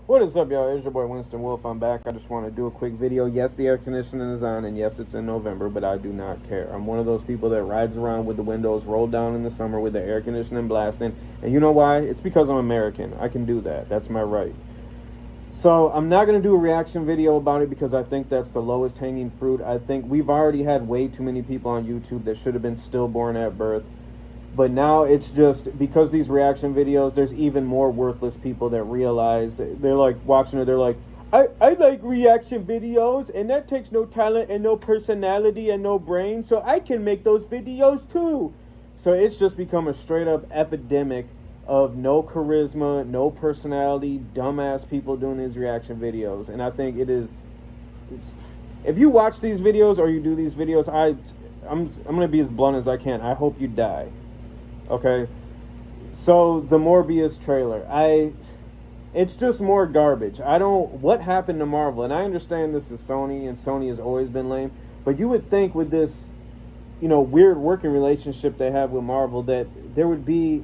What is up, y'all? It's your boy Winston Wolf. I'm back. I just want to do a quick video. Yes, the air conditioning is on, and yes, it's in November, but I do not care. I'm one of those people that rides around with the windows rolled down in the summer with the air conditioning blasting. And you know why? It's because I'm American. I can do that. That's my right. So I'm not going to do a reaction video about it because I think that's the lowest hanging fruit. I think we've already had way too many people on YouTube that should have been stillborn at birth. But now it's just because these reaction videos, there's even more worthless people that realize they're like watching it. They're like, I like reaction videos, and that takes no talent and no personality and no brain, so I can make those videos too. So it's just become a straight up epidemic of no charisma, no personality, dumbass people doing these reaction videos. And I think if you watch these videos or you do these videos, I'm going to be as blunt as I can. I hope you die. Okay, so the Morbius trailer, it's just more garbage. What happened to Marvel? And I understand this is Sony, and Sony has always been lame, but you would think with this, weird working relationship they have with Marvel that there would be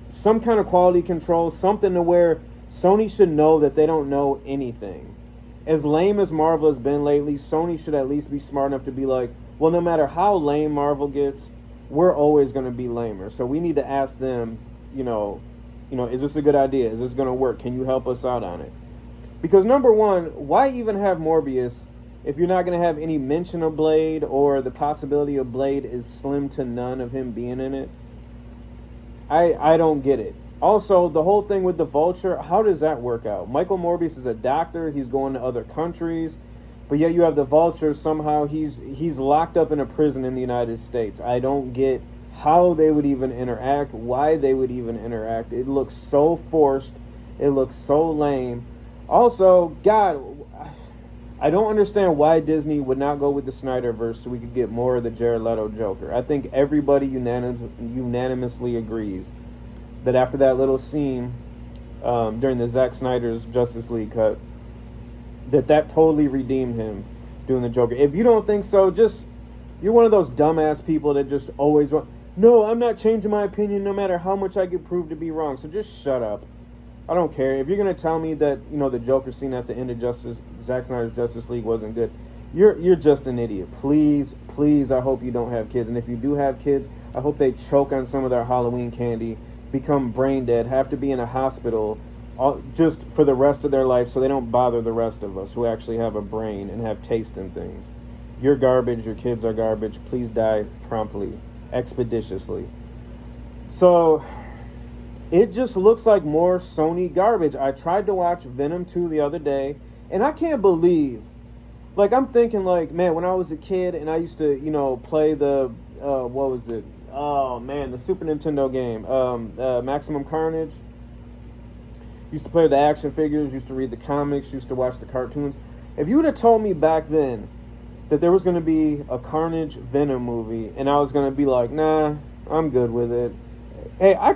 some kind of quality control, something to where Sony should know that they don't know anything. As lame as Marvel has been lately, Sony should at least be smart enough to be like, well, no matter how lame Marvel gets, we're always going to be lamer. So we need to ask them, is this a good idea? Is this going to work? Can you help us out on it? Because number one, why even have Morbius if you're not going to have any mention of Blade, or the possibility of Blade is slim to none of him being in it? I don't get it. Also, the whole thing with the Vulture, how does that work out? Michael Morbius is a doctor. He's going to other countries. But yet you have the Vulture, somehow he's locked up in a prison in the United States. I don't get how they would even interact, why they would even interact. It looks so forced. It looks so lame. Also, God, I don't understand why Disney would not go with the Snyderverse so we could get more of the Jared Leto Joker. I think everybody unanimously agrees that after that little scene during the Zack Snyder's Justice League cut, that totally redeemed him doing the Joker. If you don't think so, you're one of those dumbass people that just always want, no, I'm not changing my opinion no matter how much I get proved to be wrong. So just shut up. I don't care. If you're going to tell me that, the Joker scene at the end of Zack Snyder's Justice League wasn't good, you're just an idiot. Please, I hope you don't have kids. And if you do have kids, I hope they choke on some of their Halloween candy, become brain dead, have to be in a hospital just for the rest of their life so they don't bother the rest of us who actually have a brain and have taste in things. You're garbage. Your kids are garbage. Please die promptly, expeditiously. So it just looks like more Sony garbage. I tried to watch Venom 2 the other day, and I can't believe, I'm thinking man, when I was a kid and I used to, play the, what was it? Oh man, the Super Nintendo game, Maximum Carnage. Used to play the action figures, used to read the comics, used to watch the cartoons. If you would have told me back then that there was going to be a Carnage Venom movie and I was going to be like, nah, I'm good with it. Hey, I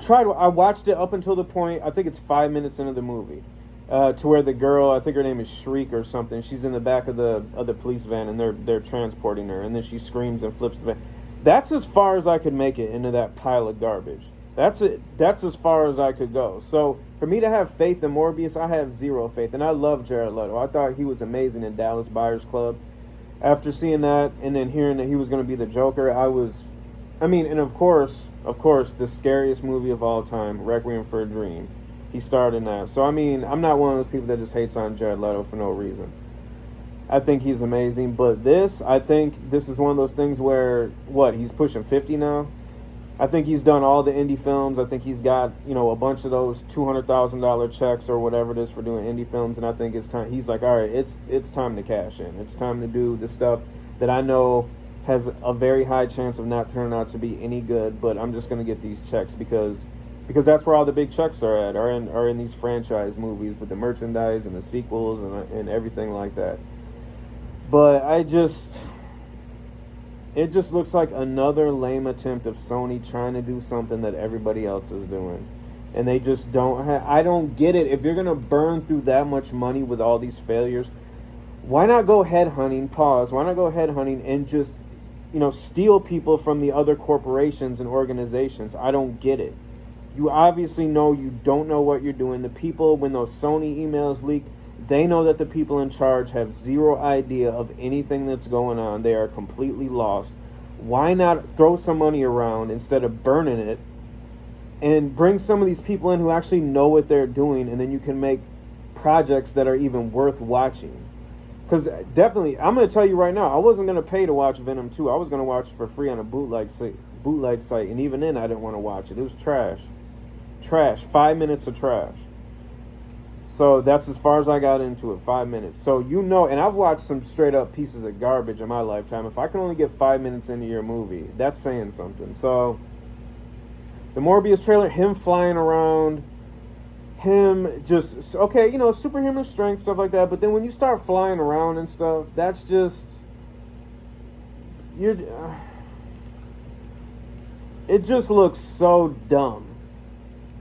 watched it up until the point, I think it's 5 minutes into the movie, to where the girl, I think her name is Shriek or something, she's in the back of the police van and they're transporting her, and then she screams and flips the van. That's as far as I could make it into that pile of garbage. That's as far as I could go. So for me to have faith in Morbius, I have zero faith. And I love Jared Leto. I thought he was amazing in Dallas Buyers Club. After seeing that and then hearing that he was going to be the Joker, and of course, the scariest movie of all time, Requiem for a Dream. He starred in that. So I'm not one of those people that just hates on Jared Leto for no reason. I think he's amazing. But I think this is one of those things where, he's pushing 50 now? I think he's done all the indie films. I think he's got, a bunch of those $200,000 checks or whatever it is for doing indie films. And I think it's time. He's like, all right, it's time to cash in. It's time to do the stuff that I know has a very high chance of not turning out to be any good. But I'm just going to get these checks because that's where all the big checks are in these franchise movies with the merchandise and the sequels and everything like that. But it just looks like another lame attempt of Sony trying to do something that everybody else is doing. And they just don't I don't get it. If you're going to burn through that much money with all these failures, why not go headhunting? Why not go headhunting and just, steal people from the other corporations and organizations? I don't get it. You obviously know you don't know what you're doing. The people, when those Sony emails leak, they know that the people in charge have zero idea of anything that's going on. They are completely lost. Why not throw some money around instead of burning it and bring some of these people in who actually know what they're doing, and then you can make projects that are even worth watching? Because definitely, I'm going to tell you right now, I wasn't going to pay to watch Venom 2. I was going to watch it for free on a bootleg site, and even then I didn't want to watch it. It was trash. Trash. 5 minutes of trash. So that's as far as I got into it, 5 minutes. So you know, and I've watched some straight up pieces of garbage in my lifetime. If I can only get 5 minutes into your movie, that's saying something. So the Morbius trailer, him flying around, him just, okay, you know, superhuman strength, stuff like that. But then when you start flying around and stuff, that's just, it just looks so dumb.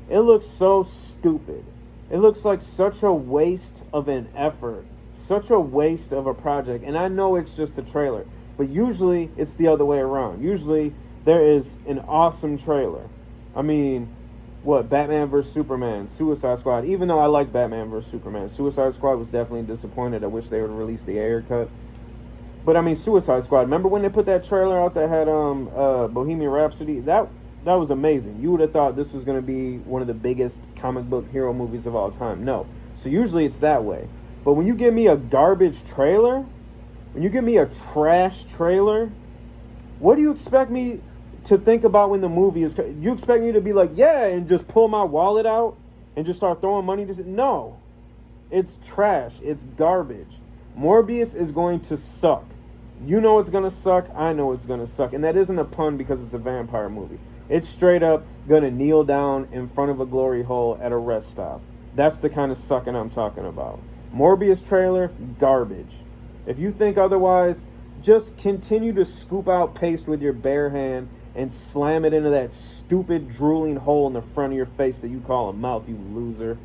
It looks so stupid. It looks like such a waste of an effort, such a waste of a project. And I know it's just a trailer, but usually it's the other way around. Usually there is an awesome trailer. I mean, what, Batman vs. Superman, Suicide Squad. Even though I like Batman vs. Superman, Suicide Squad was definitely disappointed. I wish they would release the Ayer cut. But I mean, Suicide Squad, remember when they put that trailer out that had Bohemian Rhapsody? That was amazing. You would have thought this was going to be one of the biggest comic book hero movies of all time. No. So usually it's that way. But when you give me a garbage trailer, when you give me a trash trailer, what do you expect me to think about when the movie is... You expect me to be like, yeah, and just pull my wallet out and just start throwing money? No. It's trash. It's garbage. Morbius is going to suck. You know it's going to suck. I know it's going to suck. And that isn't a pun because it's a vampire movie. It's straight up going to kneel down in front of a glory hole at a rest stop. That's the kind of sucking I'm talking about. Morbius trailer, garbage. If you think otherwise, just continue to scoop out paste with your bare hand and slam it into that stupid drooling hole in the front of your face that you call a mouth, you loser.